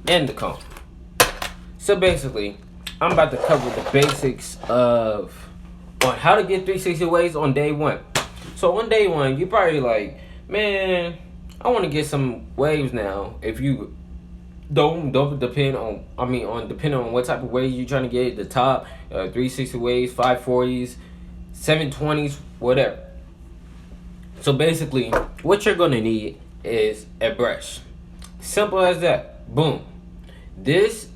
and the comb. So basically, I'm about to cover the basics of on how to get 360 waves on day one. So on day one, you probably like, man, I want to get some waves now. If you don't depend on, on depending on what type of waves you're trying to get, the top 360 waves, 540s, 720s, whatever. So basically, what you're gonna need is a brush. Simple as that. Boom. This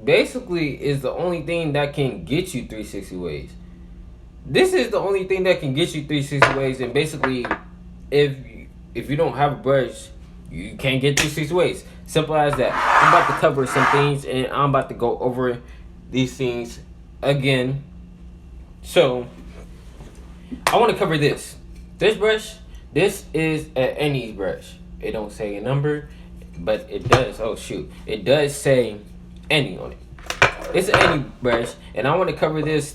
basically is the only thing that can get you 360 waves. This is the only thing that can get you 360 waves, and basically, if you don't have a brush, you can't get 360 waves. Simple as that. I'm about to cover some things, and I'm about to go over these things again. So, I want to cover this. This brush, this is an Annie's brush. It don't say a number, but it does. Oh shoot, it does say Annie on it. It's an Annie brush, and I want to cover this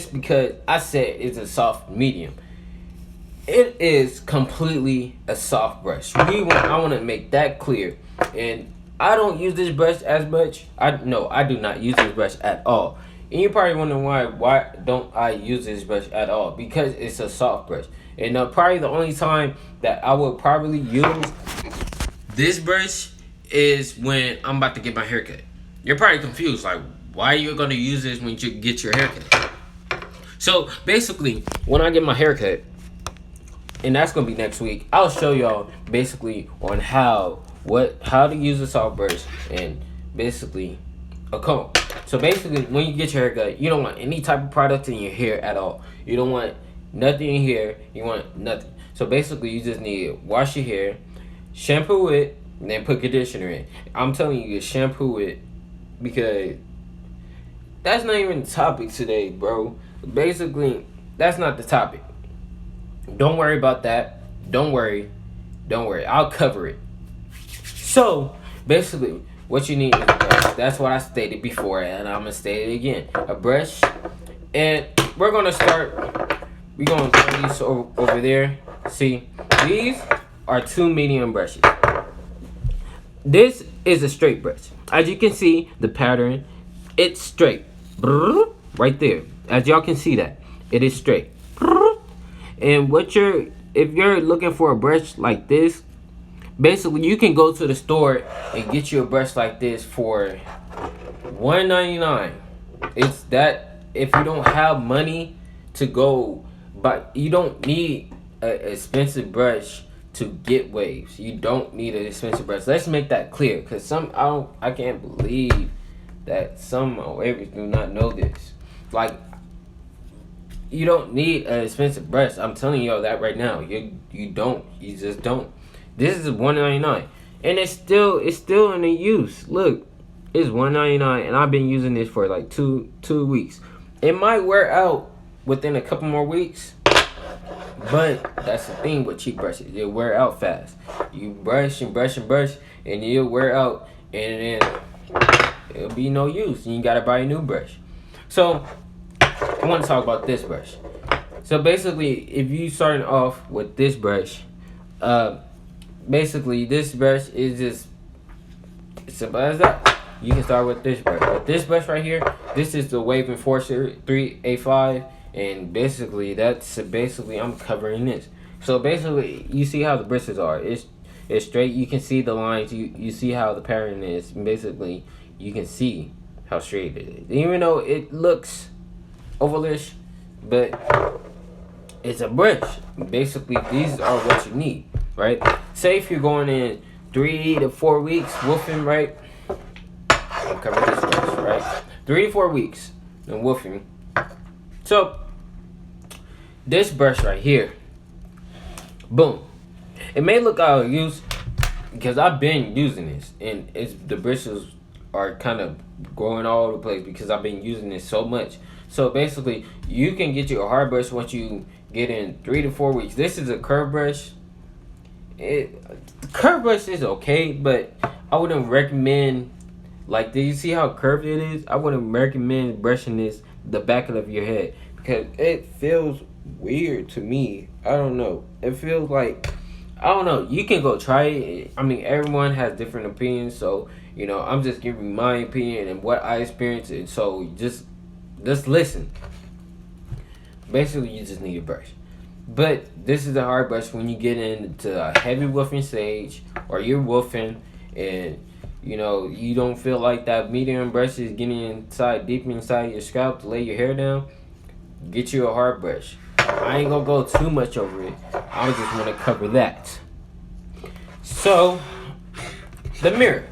because I said it's a soft medium. It is completely a soft brush. I want to make that clear. And I don't use this brush as much. I do not use this brush at all. And you're probably wondering why don't I use this brush at all? Because it's a soft brush. And probably the only time that I would probably use this brush is when I'm about to get my haircut. You're probably confused, like, why are you going to use this when you get your haircut? So basically, when I get my haircut, and that's gonna be next week, I'll show y'all basically on how to use a soft brush and basically a comb. So basically, when you get your haircut, you don't want any type of product in your hair at all. You don't want nothing in here. You want nothing. So basically, you just need to wash your hair, shampoo it, and then put conditioner in. I'm telling you to shampoo it because that's not even the topic today, bro. Basically, that's not the topic. Don't worry about that. Don't worry. I'll cover it. So, basically, what you need is a brush. That's what I stated before, and I'm going to state it again. A brush. And we're going to start. We're going to put these over there. See, these are two medium brushes. This is a straight brush. As you can see, the pattern, it's straight. Right there. As y'all can see that. It is straight. And if you're looking for a brush like this, basically you can go to the store and get you a brush like this for $1.99. It's that if you don't have money to go, but you don't need an expensive brush to get waves. You don't need an expensive brush. Let's make that clear, because I can't believe that some wavers do not know this. Like, you don't need an expensive brush. I'm telling y'all that right now. You don't. You just don't. This is $1.99, and it's still in the use. Look, it's $1.99, and I've been using this for like two weeks. It might wear out within a couple more weeks, but that's the thing with cheap brushes. They wear out fast. You brush and brush and brush, and it'll wear out, and then it'll be no use, and you gotta buy a new brush. So I want to talk about this brush. So basically, if you starting off with this brush, basically this brush is just simple as that. You can start with this brush. But this brush right here, this is the Wave Enforcer 3A5, and basically I'm covering this. So basically, you see how the bristles are. It's straight. You can see the lines. You see how the pattern is. Basically, you can see how straight it is. Even though it looks ovalish, but it's a brush. Basically, these are what you need, right? Say if you're going in 3 to 4 weeks woofing, right? I'm covering this brush, right? 3 to 4 weeks and woofing. So this brush right here, boom. It may look out of use because I've been using this, and the bristles are kind of growing all over the place because I've been using this so much. So basically, you can get you a hard brush once you get in 3 to 4 weeks. This is a curve brush. Curve brush is okay, but I wouldn't recommend, like, do you see how curved it is? I wouldn't recommend brushing the back of your head because it feels weird to me. I don't know. It feels like I don't know. You can go try it. I mean, everyone has different opinions, so I'm just giving my opinion and what I experienced. And so just listen. Basically, you just need a brush. But this is a hard brush when you get into a heavy woofing stage, or you're woofing, and you don't feel like that medium brush is getting deep inside your scalp to lay your hair down. Get you a hard brush. I ain't gonna go too much over it. I just want to cover that. So, the mirror.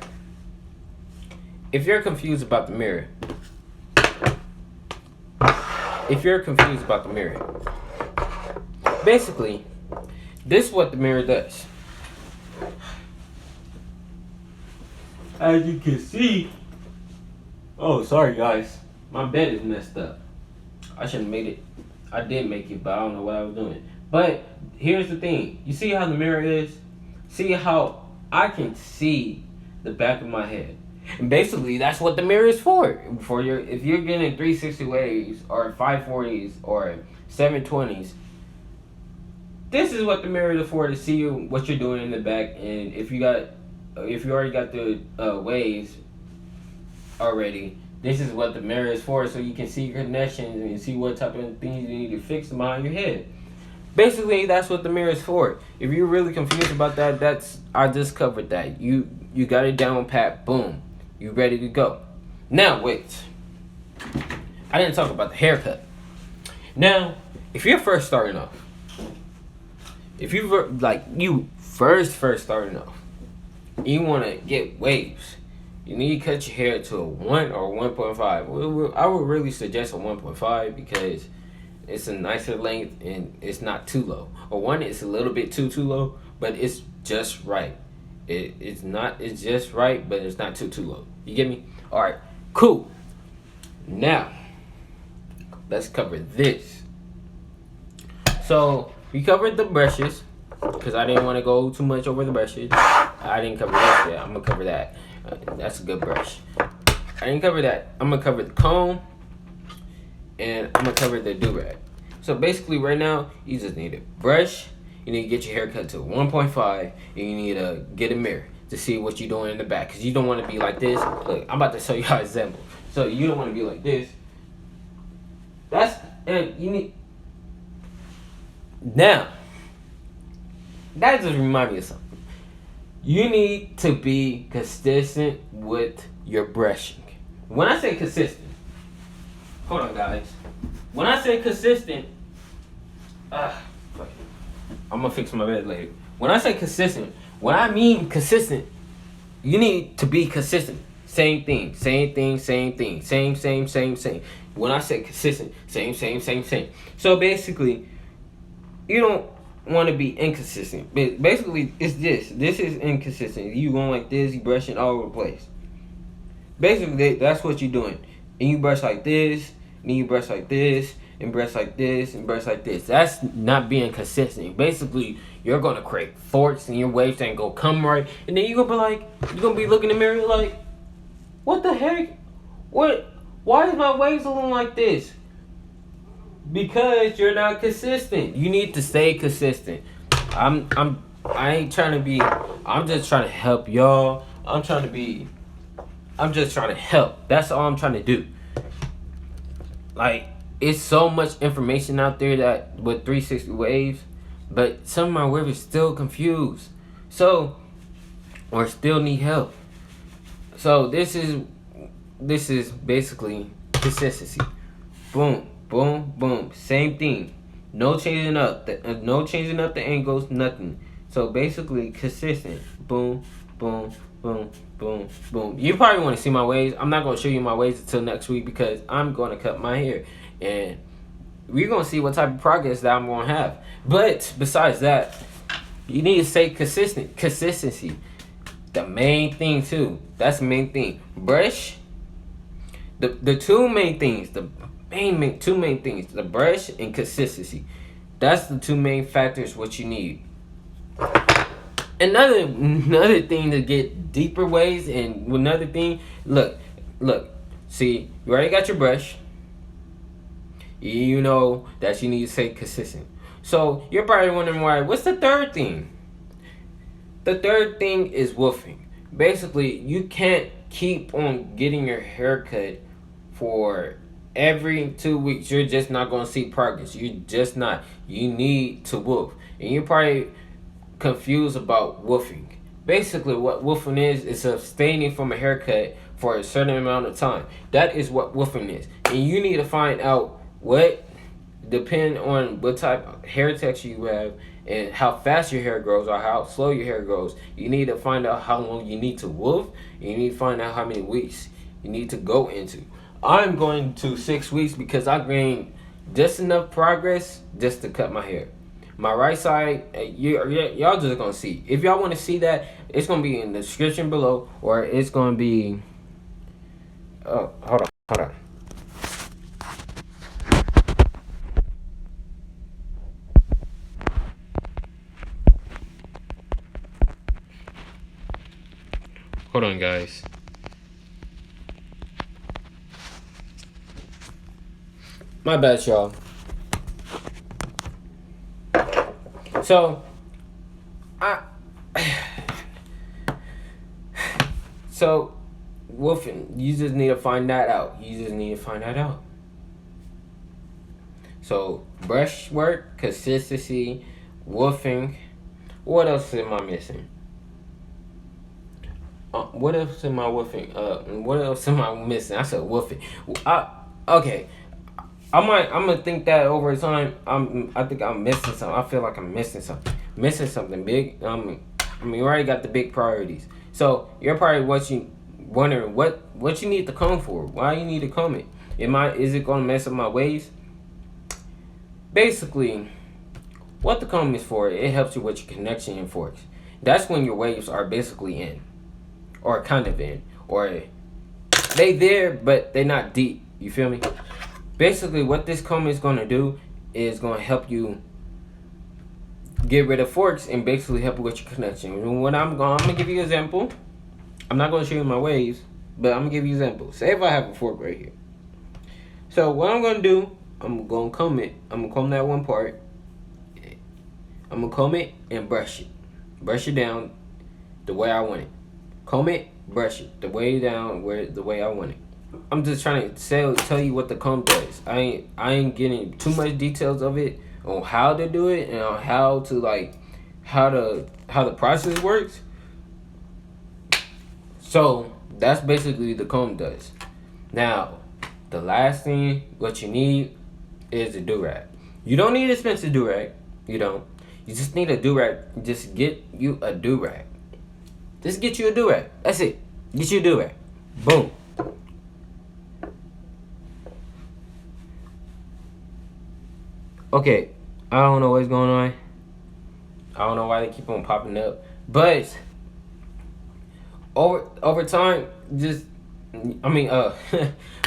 If you're confused about the mirror, basically, this is what the mirror does. As you can see, oh, sorry guys, my bed is messed up. I shouldn't have made it. I did make it, but I don't know what I was doing. But here's the thing. You see how the mirror is? See how I can see the back of my head. And basically, that's what the mirror is for. If you're getting 360 waves or 540s or 720s, this is what the mirror is for, to see what you're doing in the back. And if you already got the waves already, this is what the mirror is for, so you can see your connections and see what type of things you need to fix behind your head. Basically, that's what the mirror is for. If you're really confused about that, I just covered that. You got it down pat, boom. You ready to go. Now, wait. I didn't talk about the haircut. Now, if you're first starting off, you first starting off, you want to get waves, you need to cut your hair to a 1 or 1.5. I would really suggest a 1.5 because it's a nicer length and it's not too low. A 1 is a little bit too low, but it's just right. It's just right, but it's not too low. You get me? All right, cool. Now, let's cover this. So, we covered the brushes because I didn't want to go too much over the brushes. I didn't cover that yet. I'm going to cover that. That's a good brush. I didn't cover that. I'm going to cover the comb and I'm going to cover the do-rag. So, basically, right now, you just need a brush. You need to get your hair cut to 1.5 and you need to get a mirror to see what you're doing in the back, because you don't want to be like this. Look, I'm about to show you how to example. So you don't want to be like this. You need. Now, that just remind me of something. You need to be consistent with your brushing. When I say consistent, hold on guys. When I say consistent, fuck it. I'm gonna fix my bed later. When I say consistent, when I mean consistent, you need to be consistent. Same thing. Same. When I say consistent, same. So basically, you don't want to be inconsistent. But basically, it's this. This is inconsistent. You going like this, you brushing all over the place. Basically, that's what you're doing. And you brush like this, and you brush like this, and brush like this, and brush like this. That's not being consistent. Basically, you're going to create forks, and your waves ain't going to come right. And then you're going to be looking in the mirror like, what the heck? Why is my waves looking like this? Because you're not consistent. You need to stay consistent. I ain't trying to be. I'm just trying to help y'all. I'm just trying to help. That's all I'm trying to do. Like, it's so much information out there that with 360 waves, but some of my waves are still confused. Or still need help. So this is basically consistency. Boom. Same thing. No changing up the angles, nothing. So basically consistent. Boom. You probably want to see my waves. I'm not going to show you my waves until next week because I'm going to cut my hair. And we're going to see what type of progress that I'm going to have. But besides that, you need to stay consistent. Consistency. The main thing too. That's the main thing. Brush. The two main things. Two main things. The brush and consistency. That's the two main factors what you need. Another thing to get deeper waves, and another thing, look, see, you already got your brush. You know that you need to stay consistent. So you're probably wondering what's the third thing? The third thing is woofing. Basically, you can't keep on getting your hair cut for every 2 weeks. You're just not going to see progress. You just not. You need to woof. And you're probably confused about woofing. Basically, what woofing is abstaining from a haircut for a certain amount of time. That is what woofing is. And you need to find out what, depending on what type of hair texture you have and how fast your hair grows or how slow your hair grows. You need to find out how long you need to woof. And you need to find out how many weeks you need to go into. I'm going to 6 weeks because I gained just enough progress just to cut my hair. My right side, y'all just gonna see. If y'all want to see that, it's gonna be in the description below, or it's gonna be. Oh, hold on. Hold on, guys. My bad, y'all. So, I. So, woofing, you just need to find that out. So, brush work, consistency, woofing. What else am I missing? What else am I woofing? What else am I missing? I said woofing. Okay. I'm gonna think that over time. I think I'm missing something. I feel like I'm missing something big. We already got the big priorities. So you're probably wondering what you need to comb for. Why you need to comb it? Is it gonna mess up my waves? Basically, what the comb is for, it helps you with your connection and forks. That's when your waves are basically in, or kind of in, or they there but they're not deep. You feel me? Basically, what this comb is gonna do is gonna help you get rid of forks and basically help you with your connection. And when I'm gonna give you an example. I'm not gonna show you my waves, but I'm gonna give you an example. Say if I have a fork right here. So what I'm gonna do, I'm gonna comb it. I'm gonna comb that one part. I'm gonna comb it and brush it. Brush it down the way I want it. Comb it, brush it the way down the way I want it. I'm just trying to tell you what the comb does. I ain't getting too much details of it on how to do it and on how the process works. So that's basically the comb does. Now, the last thing what you need is a do-rag. You don't need an expensive do-rag. You don't. You just need a do-rag. Just get you a do-rag. Just get you a do-rag. That's it. Get you a do-rag. Boom. Okay, I don't know what's going on. I don't know why they keep on popping up. But over time,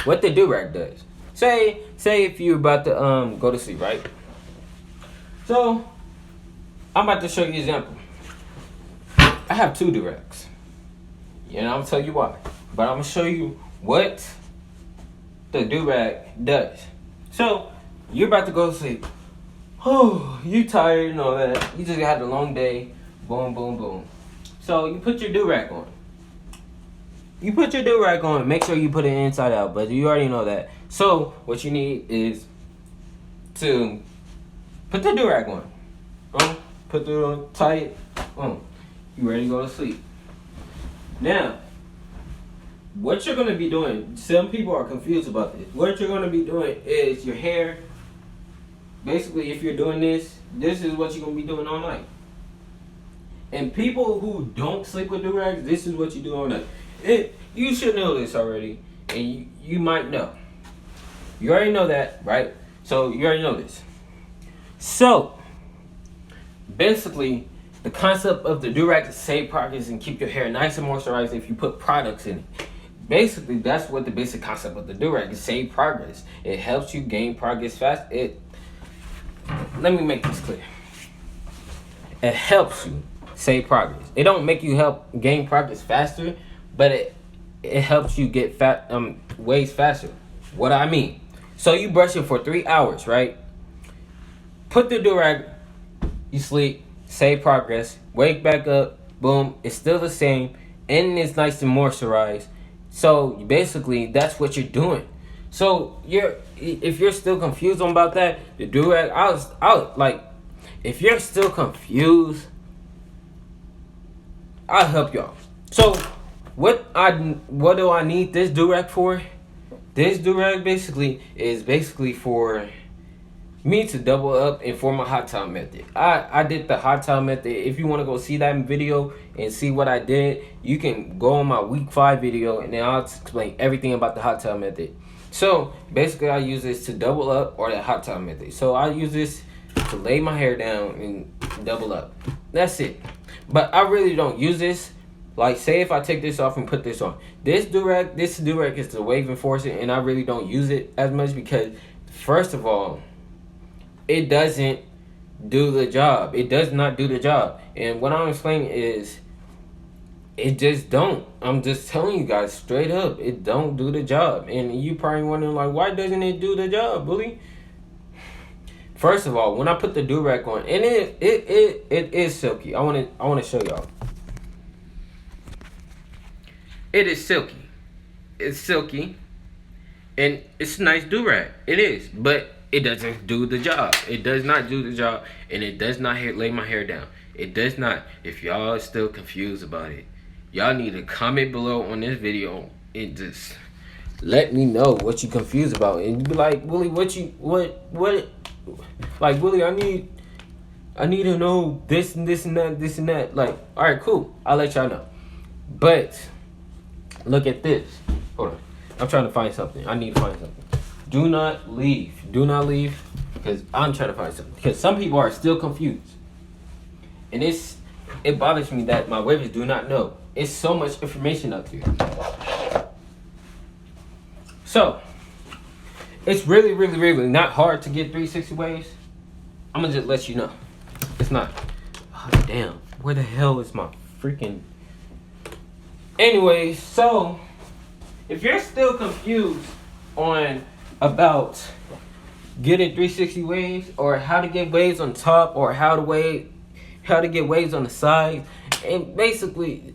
what the do-rag does. Say if you're about to go to sleep, right? So I'm about to show you an example. I have 2 do-rags. And I'm gonna tell you why. But I'm gonna show you what the do-rag does. So you're about to go to sleep. Oh, you tired and all that. You just had a long day. Boom, boom, boom. So you put your do-rag on. Make sure you put it inside out, but you already know that. So what you need is to put the do-rag on. Boom. Put it on tight. Boom. You ready to go to sleep. Now, what you're going to be doing, some people are confused about this. What you're going to be doing is your hair, basically if you're doing this is what you're going to be doing all night. And people who don't sleep with do-rags, this is what you do all night. You should know this already, and you might know. You already know that, right? So you already know this. So, basically, the concept of the do-rag is to save progress and keep your hair nice and moisturized if you put products in it. Basically, that's what the basic concept of the do-rag is: save progress. It helps you gain progress fast. Let me make this clear. It helps you save progress. It don't make you help gain progress faster, but it helps you get ways faster. What I mean? So you brush it for 3 hours, right? Put the do-rag, you sleep, save progress, wake back up, boom, it's still the same, and it's nice and moisturized. So basically, that's what you're doing. So if you're still confused about that, the durag, I'll like, if you're still confused, I'll help y'all. So what do I need this durag for? This durag is basically for me to double up and for my hot towel method. I did the hot towel method. If you want to go see that video and see what I did, you can go on my week 5 video and then I'll explain everything about the hot towel method. So basically I use this to double up, or the hot towel method. So I use this to lay my hair down and double up. That's it. But I really don't use this. Like, say if I take this off and put this on. This durag is the wave enforcer, and I really don't use it as much because, first of all, it doesn't do the job. It does not do the job. And what I'm explaining is, it just don't. I'm just telling you guys straight up, it don't do the job. And you probably wondering, like, why doesn't it do the job, bully? First of all, when I put the durag on, and it is silky. I wanna show y'all. It is silky. It's silky, and it's a nice durag. It is, but it doesn't do the job. It does not do the job, and it does not lay my hair down. It does not. If y'all are still confused about it, y'all need to comment below on this video and just let me know what you confused about. And you be like, Willie, what? Like, Willie, I need to know this and this and that, this and that. Like, all right, cool. I'll let y'all know. But look at this. Hold on. I'm trying to find something. I need to find something. Do not leave. Do not leave, because I'm trying to find something. Because some people are still confused. And it bothers me that my waivers do not know. It's so much information up here. So, it's really, really, really not hard to get 360 waves. I'm going to just let you know. It's not. Oh, damn. Where the hell is my freaking... Anyways, so if you're still confused on about getting 360 waves, or how to get waves on top, or how to get waves on the side, and basically,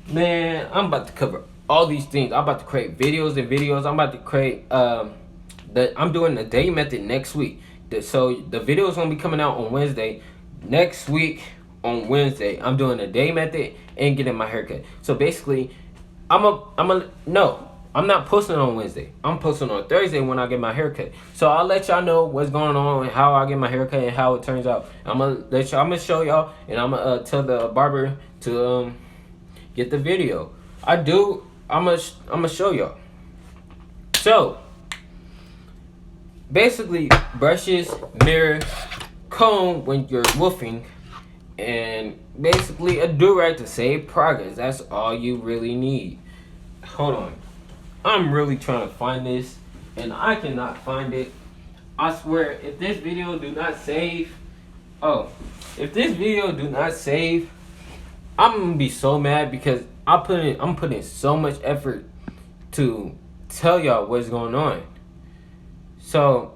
man, I'm about to cover all these things. I'm about to create videos and videos. I'm about to create I'm doing the day method next week. So the video is gonna be coming out on Wednesday. Next week on Wednesday, I'm doing a day method and getting my haircut. So basically, I'm not posting on Wednesday. I'm posting on Thursday when I get my haircut. So I'll let y'all know what's going on and how I get my haircut and how it turns out. I'm gonna show y'all, and I'm gonna tell the barber to get the video. I'm gonna show y'all. So basically, brushes, mirror, comb when you're woofing, and basically a durag to save progress. That's all you really need. Hold on. I'm really trying to find this, and I cannot find it. I swear, if this video do not save, I'm gonna be so mad, because I'm putting so much effort to tell y'all what's going on. So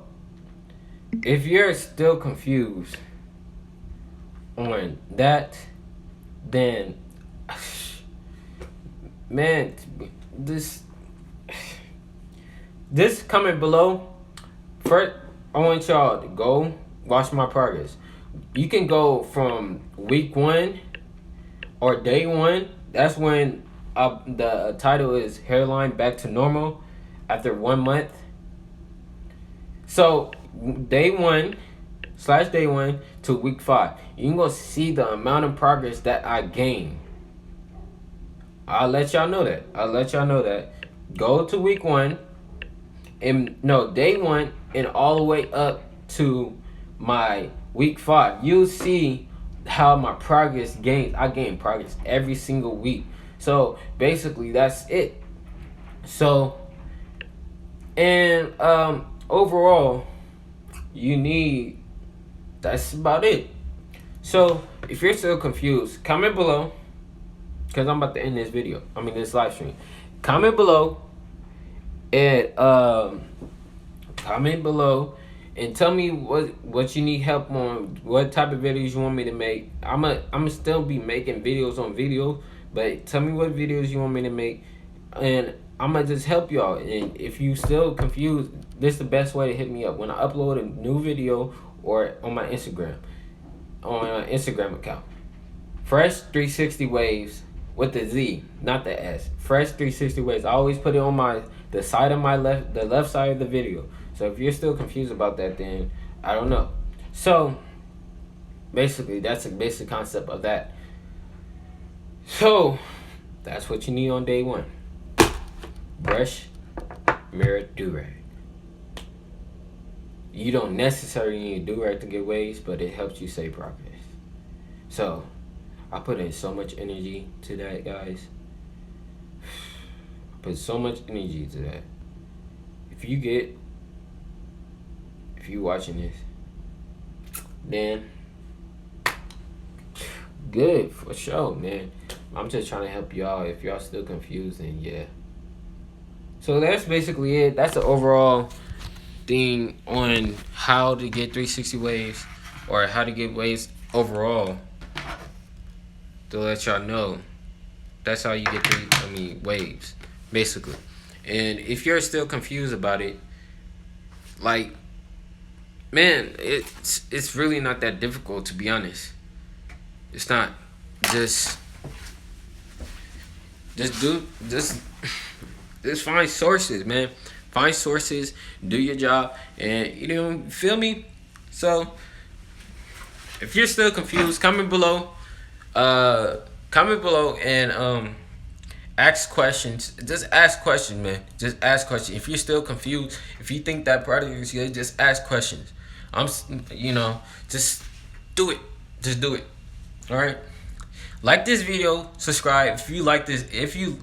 if you're still confused on that, then man, this comment below. First, I want y'all to go watch my progress. You can go from week 1 or day 1. That's when the title is hairline back to normal after 1 month. So day 1 to week 5, you can go see the amount of progress that I gained. I'll let y'all know that. Go to week 1 and day 1 and all the way up to my week 5. You'll see how my progress gains. I gain progress every single week. So basically that's it. So, and overall, that's about it. So if you're still confused, comment below, because I'm about to end this video. This live stream. Comment below and and tell me what you need help on, what type of videos you want me to make. I'm still be making videos on video, but tell me what videos you want me to make, and I'm gonna just help y'all. And if you still confused, this is the best way to hit me up when I upload a new video or on my Instagram, on my Instagram account. Fresh 360 Waves with the Z, not the S. Fresh 360 Waves. I always put it on the side of the left side of the video. So if you're still confused about that, then I don't know. So basically, that's the basic concept of that. So that's what you need on day one. Brush, mirror, do-rag. You don't necessarily need a do-rag to get waves, but it helps you save progress. So I put in so much energy to that, guys. I put so much energy to that. If you watching this, then good for sure, man. I'm just trying to help y'all. If y'all still confused, then yeah. So that's basically it. That's the overall thing on how to get 360 waves, or how to get waves overall. To let y'all know, that's how you get waves, basically. And if you're still confused about it, like, man, it's really not that difficult, to be honest. It's not. Just find sources, man. Find sources, do your job, and feel me? So if you're still confused, comment below and ask questions. Just ask questions, man. Just ask questions. If you're still confused, if you think that product is good, just ask questions. Just do it. Just do it. All right. Like this video, subscribe if you like this. If you